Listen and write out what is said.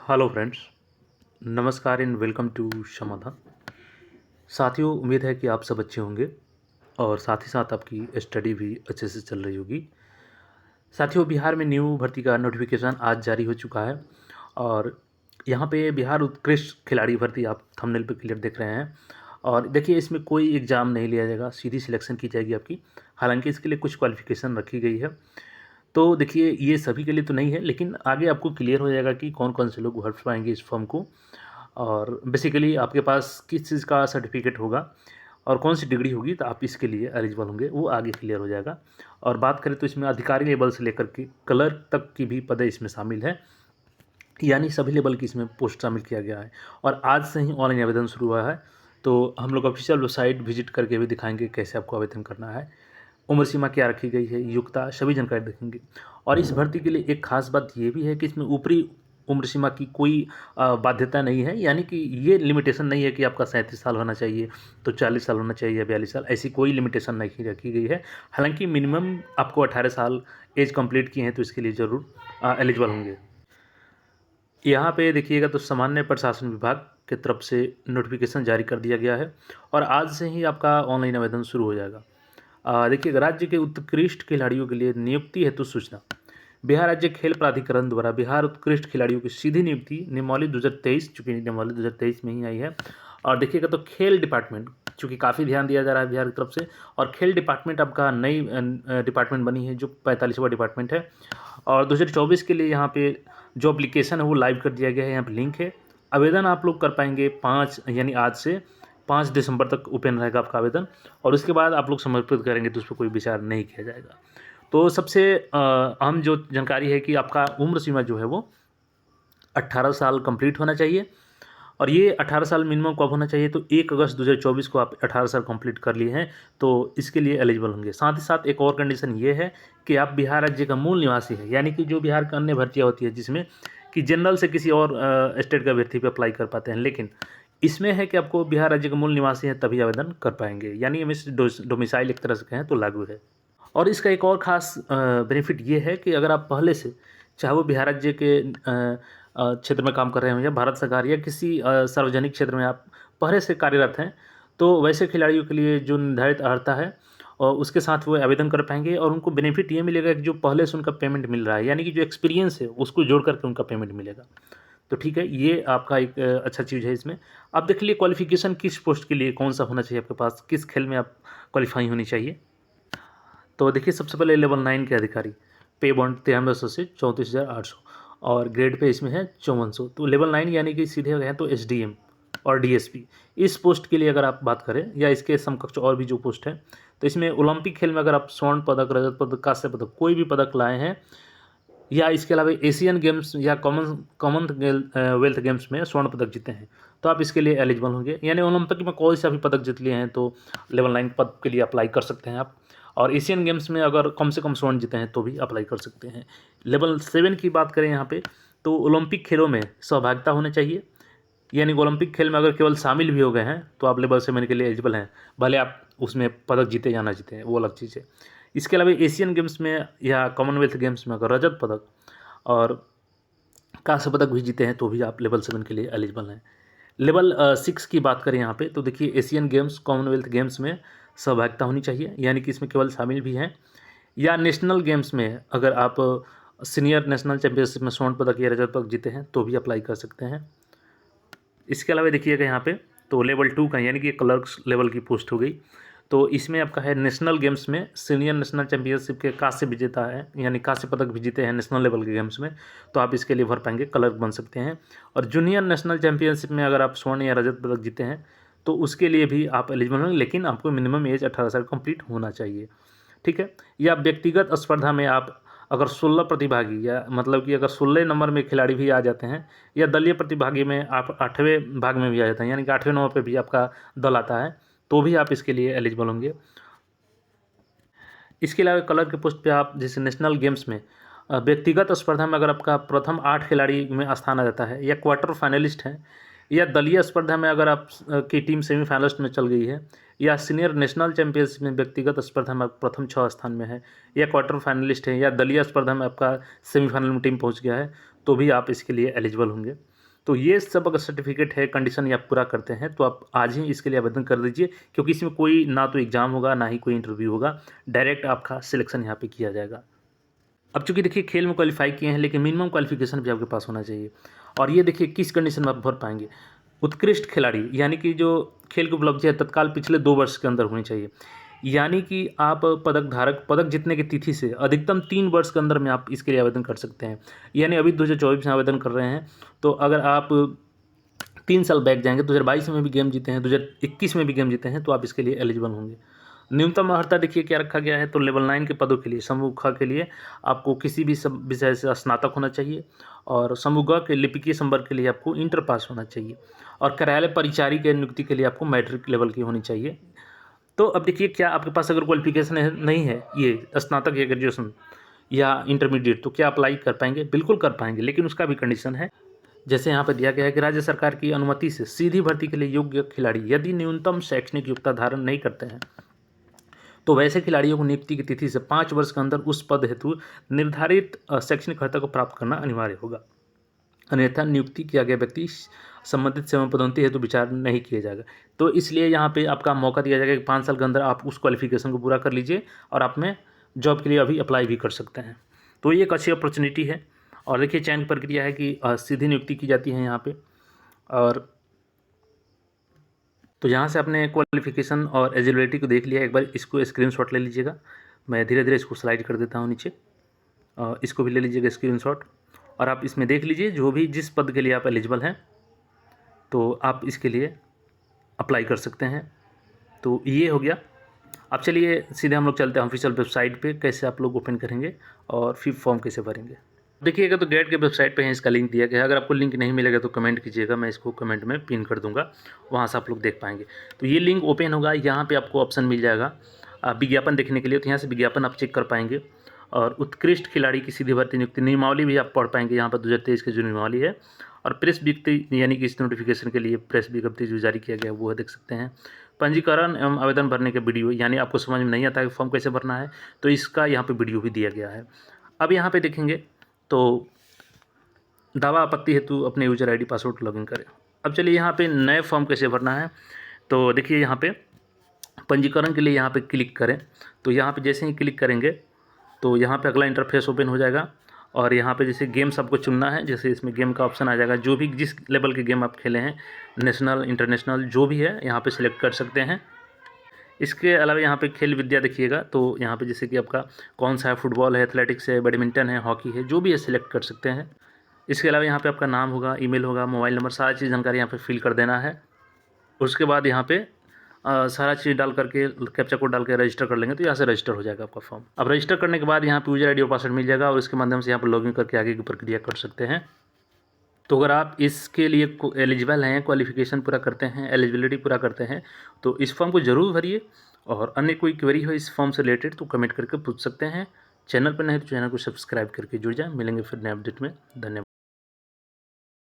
Hello friends, नमस्कार and welcome to समाधान। साथियों, उम्मीद है कि आप सब अच्छे होंगे और साथ ही साथ आपकी स्टडी भी अच्छे से चल रही होगी। साथियों, बिहार में न्यू भर्ती का नोटिफिकेशन आज जारी हो चुका है और यहाँ पे बिहार उत्कृष्ट खिलाड़ी भर्ती आप थंबनेल पे क्लियर देख रहे हैं। और देखिए, इसमें कोई एग्ज़ाम नहीं लिया जाएगा, सीधी सिलेक्शन की जाएगी आपकी। हालांकि इसके लिए कुछ क्वालिफिकेशन रखी गई है। तो देखिए, ये सभी के लिए तो नहीं है, लेकिन आगे आपको क्लियर हो जाएगा कि कौन कौन से लोग भर पाएंगे इस फॉर्म को। और बेसिकली आपके पास किस चीज़ का सर्टिफिकेट होगा और कौन सी डिग्री होगी, तो आप इसके लिए एलिजिबल होंगे, वो आगे क्लियर हो जाएगा। और बात करें तो इसमें अधिकारी लेवल से लेकर के क्लर्क तक की भी पदें इसमें शामिल है, यानी सभी लेवल की इसमें पोस्ट शामिल किया गया है। और आज से ही ऑनलाइन आवेदन शुरू हुआ है, तो हम लोग ऑफिशियल वेबसाइट विजिट करके भी दिखाएंगे कैसे आपको आवेदन करना है, उम्र सीमा क्या रखी गई है, योग्यता, सभी जानकारी देखेंगे। और इस भर्ती के लिए एक खास बात ये भी है कि इसमें ऊपरी उम्र सीमा की कोई बाध्यता नहीं है, यानी कि ये लिमिटेशन नहीं है कि आपका 37 साल होना चाहिए, तो 40 साल होना चाहिए या 42 साल, ऐसी कोई लिमिटेशन नहीं रखी गई है। हालांकि मिनिमम आपको 18 साल एज कंप्लीट किए हैं तो इसके लिए ज़रूर एलिजिबल होंगे। यहाँ पे देखिएगा तो सामान्य प्रशासन विभाग की तरफ से नोटिफिकेशन जारी कर दिया गया है और आज से ही आपका ऑनलाइन आवेदन शुरू हो जाएगा। देखिएगा, राज्य के उत्कृष्ट खिलाड़ियों के लिए नियुक्ति हेतु सूचना। बिहार राज्य खेल प्राधिकरण द्वारा बिहार उत्कृष्ट खिलाड़ियों की सीधी नियुक्ति नियमावली 2023, चूँकि नियमावली 2023 में ही आई है। और देखिएगा तो खेल डिपार्टमेंट, चूँकि काफ़ी ध्यान दिया जा रहा है बिहार की तरफ से, और खेल डिपार्टमेंट आपका नई डिपार्टमेंट बनी है जो 45वां डिपार्टमेंट है। और 2024 के लिए यहाँ पे जो एप्लीकेशन है वो लाइव कर दिया गया है, यहाँ पे लिंक है। आवेदन आप लोग कर पाएंगे 5 यानी आज से 5 दिसंबर तक ओपन रहेगा आपका आवेदन, और उसके बाद आप लोग समर्पित करेंगे तो उस पर कोई विचार नहीं किया जाएगा। तो सबसे अहम जो जानकारी है कि आपका उम्र सीमा जो है वो 18 साल कंप्लीट होना चाहिए। और ये 18 साल मिनिमम कब होना चाहिए, तो 1 अगस्त 2024 को आप 18 साल कंप्लीट कर लिए हैं तो इसके लिए एलिजिबल होंगे। साथ ही साथ एक और कंडीशन ये है कि आप बिहार राज्य का मूल निवासी है, यानी कि जो बिहार की अन्य भर्तियाँ होती है जिसमें कि जनरल से किसी और स्टेट का व्यक्ति पे अप्लाई कर पाते हैं, लेकिन इसमें है कि आपको बिहार राज्य का मूल निवासी है तभी आवेदन कर पाएंगे, यानी डोमिसाइल एक तरह से कहें तो लागू है। और इसका एक और ख़ास बेनिफिट ये है कि अगर आप पहले से, चाहे वो बिहार राज्य के क्षेत्र में काम कर रहे हों या भारत सरकार या किसी सार्वजनिक क्षेत्र में आप पहले से कार्यरत हैं, तो वैसे खिलाड़ियों के लिए जो निर्धारित अर्हता है और उसके साथ वो आवेदन कर पाएंगे। और उनको बेनिफिट ये मिलेगा कि जो पहले से उनका पेमेंट मिल रहा है, यानी कि जो एक्सपीरियंस है उसको जोड़ करके उनका पेमेंट मिलेगा। तो ठीक है, ये आपका एक अच्छा चीज़ है इसमें। अब देख लिए क्वालिफिकेशन किस पोस्ट के लिए कौन सा होना चाहिए आपके पास, किस खेल में आप क्वालिफाई होनी चाहिए। तो देखिए, सबसे पहले लेवल 9 के अधिकारी, पे बॉन्ड 9300 से 34,800, और ग्रेड पे इसमें है 5400। तो लेवल 9 यानी कि सीधे गए तो एसडीएम और डीएसपी, इस पोस्ट के लिए अगर आप बात करें या इसके समकक्ष और भी जो पोस्ट है, तो इसमें ओलंपिक खेल में अगर आप स्वर्ण पदक, रजत पदक, कांस्य पदक, कोई भी पदक लाए हैं, या इसके अलावा एशियन गेम्स या कॉमनवेल्थ गेम्स में स्वर्ण पदक जीते हैं, तो आप इसके लिए एलिजिबल होंगे। यानी ओलंपिक में कोई सा भी पदक जीत लिए हैं तो लेवल 9 पद के लिए अप्लाई कर सकते हैं आप। और एशियन गेम्स में अगर कम से कम स्वर्ण जीते हैं तो भी अप्लाई कर सकते हैं। लेवल 7 की बात करें यहाँ पे, तो ओलंपिक खेलों में सहभागिता होनी चाहिए, यानी ओलंपिक खेल में अगर केवल शामिल भी हो गए हैं तो आप लेवल 7 के लिए एलिजिबल हैं, भले आप उसमें पदक जीते या ना जीते हैं, वो अलग चीज़ है। इसके अलावा एशियन गेम्स में या कॉमनवेल्थ गेम्स में अगर रजत पदक और कांस्य पदक भी जीते हैं तो भी आप लेवल 7 के लिए एलिजिबल हैं। लेवल 6 की बात करें यहाँ पे, तो देखिए एशियन गेम्स, कॉमनवेल्थ गेम्स में सहभागिता होनी चाहिए, यानी कि इसमें केवल शामिल भी हैं, या नेशनल गेम्स में अगर आप सीनियर नेशनल चैम्पियनशिप में स्वर्ण पदक या रजत पदक जीते हैं तो भी अप्लाई कर सकते हैं। इसके अलावा देखिएगा यहाँ पे, तो लेवल 2 का यानी कि क्लर्क्स लेवल की पोस्ट हो गई, तो इसमें आपका है नेशनल गेम्स में सीनियर नेशनल चैम्पियनशिप के कांस्य विजेता है, यानी कांस्य पदक भी जीते हैं नेशनल लेवल के गेम्स में, तो आप इसके लिए भर पाएंगे, क्लर्क बन सकते हैं। और जूनियर नेशनल चैम्पियनशिप में अगर आप स्वर्ण या रजत पदक जीते हैं तो उसके लिए भी आप एलिजिबल हैं, लेकिन आपको मिनिमम एज 18 साल कंप्लीट होना चाहिए, ठीक है। या व्यक्तिगत स्पर्धा में आप अगर 16 प्रतिभागी, या मतलब कि अगर 16 नंबर में खिलाड़ी भी आ जाते हैं, या दलीय प्रतिभागी में आप 8वें भाग में भी आ जाते हैं, यानी कि 8वें नंबर पे भी आपका दल आता है, तो भी आप इसके लिए एलिजिबल होंगे। इसके अलावा कलर के पोस्ट पे आप जैसे नेशनल गेम्स में व्यक्तिगत स्पर्धा में अगर आपका प्रथम 8 खिलाड़ी में स्थान आ जाता है, या क्वार्टर फाइनलिस्ट हैं, या दलीय स्पर्धा में अगर आप की टीम सेमीफाइनलिस्ट में चल गई है, या सीनियर नेशनल चैंपियनशिप में व्यक्तिगत स्पर्धा में आप प्रथम 6 स्थान में है, या क्वार्टर फाइनलिस्ट है, या दलीय स्पर्धा में आपका सेमीफाइनल में टीम पहुंच गया है, तो भी आप इसके लिए एलिजिबल होंगे। तो ये सब अगर सर्टिफिकेट है, कंडीशन ये आप पूरा करते हैं तो आप आज ही इसके लिए आवेदन कर दीजिए, क्योंकि इसमें कोई ना तो एग्ज़ाम होगा ना ही कोई इंटरव्यू होगा, डायरेक्ट आपका सिलेक्शन यहाँ पे किया जाएगा। अब चूँकि देखिए खेल में क्वालिफाई किए हैं, लेकिन मिनिमम क्वालिफिकेशन भी आपके पास होना चाहिए। और ये देखिए किस कंडीशन में आप भर पाएंगे। उत्कृष्ट खिलाड़ी यानी कि जो खेल की उपलब्धि है तत्काल पिछले 2 वर्ष के अंदर होनी चाहिए, यानी कि आप पदक धारक पदक जीतने की तिथि से अधिकतम 3 वर्ष के अंदर में आप इसके लिए आवेदन कर सकते हैं। यानी अभी 2024 में आवेदन कर रहे हैं, तो अगर आप 3 साल बैक जाएंगे, 2022 में भी गेम जीते हैं, 2021 में भी गेम जीते हैं, तो आप इसके लिए एलिजिबल होंगे। न्यूनतम अर्हता देखिए क्या रखा गया है, तो लेवल 9 के पदों के लिए समूह ख के लिए आपको किसी भी सब विषय से स्नातक होना चाहिए, और समूह ग के लिपिकीय संवर्ग के लिए आपको इंटर पास होना चाहिए, और कार्यालय परिचारी के नियुक्ति के लिए आपको मैट्रिक लेवल की होनी चाहिए। तो अब देखिए क्या आपके पास अगर क्वालिफिकेशन नहीं है, ये स्नातक या ग्रेजुएशन या इंटरमीडिएट, तो क्या अप्लाई कर पाएंगे? बिल्कुल कर पाएंगे, लेकिन उसका भी कंडीशन है। जैसे यहाँ पर दिया गया है कि राज्य सरकार की अनुमति से सीधी भर्ती के लिए योग्य खिलाड़ी यदि न्यूनतम शैक्षणिक योग्यता धारण नहीं करते हैं, तो वैसे खिलाड़ियों को नियुक्ति की तिथि से 5 वर्ष के अंदर उस पद हेतु निर्धारित शैक्षणिक अर्हता को प्राप्त करना अनिवार्य होगा, अन्यथा नियुक्ति किया गया व्यक्ति संबंधित सेवा पदोन्नति हेतु विचार नहीं किया जाएगा। तो इसलिए यहाँ पे आपका मौका दिया जाएगा कि 5 साल के अंदर आप उस क्वालिफिकेशन को पूरा कर लीजिए और आप में जॉब के लिए अभी अप्लाई भी कर सकते हैं। तो ये एक अच्छी अपॉर्चुनिटी है। और देखिए चयन प्रक्रिया है कि सीधी नियुक्ति की जाती है यहाँ पे। और तो यहाँ से आपने क्वालिफिकेशन और एलिजिबिलिटी को देख लिया, एक बार इसको स्क्रीनशॉट ले लीजिएगा। मैं धीरे धीरे इसको स्लाइड कर देता हूँ नीचे, इसको भी ले लीजिएगा स्क्रीनशॉट, और आप इसमें देख लीजिए जो भी जिस पद के लिए आप एलिजिबल हैं तो आप इसके लिए अप्लाई कर सकते हैं। तो ये हो गया। अब चलिए सीधे हम लोग चलते हैं ऑफिशियल वेबसाइट पे, कैसे आप लोग ओपन करेंगे और फिर फॉर्म कैसे भरेंगे। देखिएगा तो गेट के वेबसाइट पे है, इसका लिंक दिया गया है। अगर आपको लिंक नहीं मिलेगा तो कमेंट कीजिएगा, मैं इसको कमेंट में पिन कर दूंगा, वहाँ से आप लोग देख पाएंगे। तो ये लिंक ओपन होगा, यहाँ पे आपको ऑप्शन मिल जाएगा विज्ञापन देखने के लिए, तो यहाँ से विज्ञापन आप चेक कर पाएंगे। और उत्कृष्ट खिलाड़ी की सीधी भर्ती नियुक्ति नियमावली भी आप पढ़ पाएंगे, यहाँ पर 2023 की जो नियमावली है। और प्रेस विज्ञप्ति यानी कि इस नोटिफिकेशन के लिए प्रेस विज्ञप्ति जो जारी किया गया वो देख सकते हैं। पंजीकरण एवं आवेदन भरने के वीडियो, यानी आपको समझ में नहीं आता है कि फॉर्म कैसे भरना है, तो इसका यहाँ पे वीडियो भी दिया गया है। अब यहाँ पे देखेंगे तो दावा आपत्ति हेतु अपने यूजर आईडी पासवर्ड लॉगिन करें। अब चलिए यहाँ पे नए फॉर्म कैसे भरना है, तो देखिए यहाँ पे पंजीकरण के लिए यहाँ पे क्लिक करें। तो यहाँ पे जैसे ही क्लिक करेंगे तो यहाँ पे अगला इंटरफेस ओपन हो जाएगा, और यहाँ पे जैसे गेम्स आपको चुनना है, जैसे इसमें गेम का ऑप्शन आ जाएगा, जो भी जिस लेवल के गेम आप खेले हैं, नेशनल इंटरनेशनल जो भी है यहाँ पे सिलेक्ट कर सकते हैं। इसके अलावा यहाँ पे खेल विद्या देखिएगा, तो यहाँ पे जैसे कि आपका कौन सा है, फुटबॉल है, एथलेटिक्स है, बैडमिंटन है, हॉकी है, जो भी है सिलेक्ट कर सकते हैं। इसके अलावा यहाँ पे आपका नाम होगा, ईमेल होगा, मोबाइल नंबर, सारा चीज़ जानकारी यहाँ पे फिल कर देना है। उसके बाद यहाँ पे सारा चीज़ डाल करके कैप्चा कोड डाल के रजिस्टर कर लेंगे, तो यहाँ से रजिस्टर हो जाएगा आपका फॉर्म। अब रजिस्टर करने के बाद यहाँ पे यूजर आईडी और पासवर्ड मिल जाएगा, और इसके माध्यम से यहाँ पर लॉगिन करके आगे की प्रक्रिया कर सकते हैं। तो अगर आप इसके लिए एलिजिबल हैं, क्वालिफिकेशन पूरा करते हैं, एलिजिबिलिटी पूरा करते हैं, तो इस फॉर्म को ज़रूर भरिए। और अन्य कोई क्वेरी हो इस फॉर्म से रिलेटेड तो कमेंट करके पूछ सकते हैं। चैनल पर नहीं तो चैनल को सब्सक्राइब करके जुड़ जाएं। मिलेंगे फिर नए अपडेट में। धन्यवाद।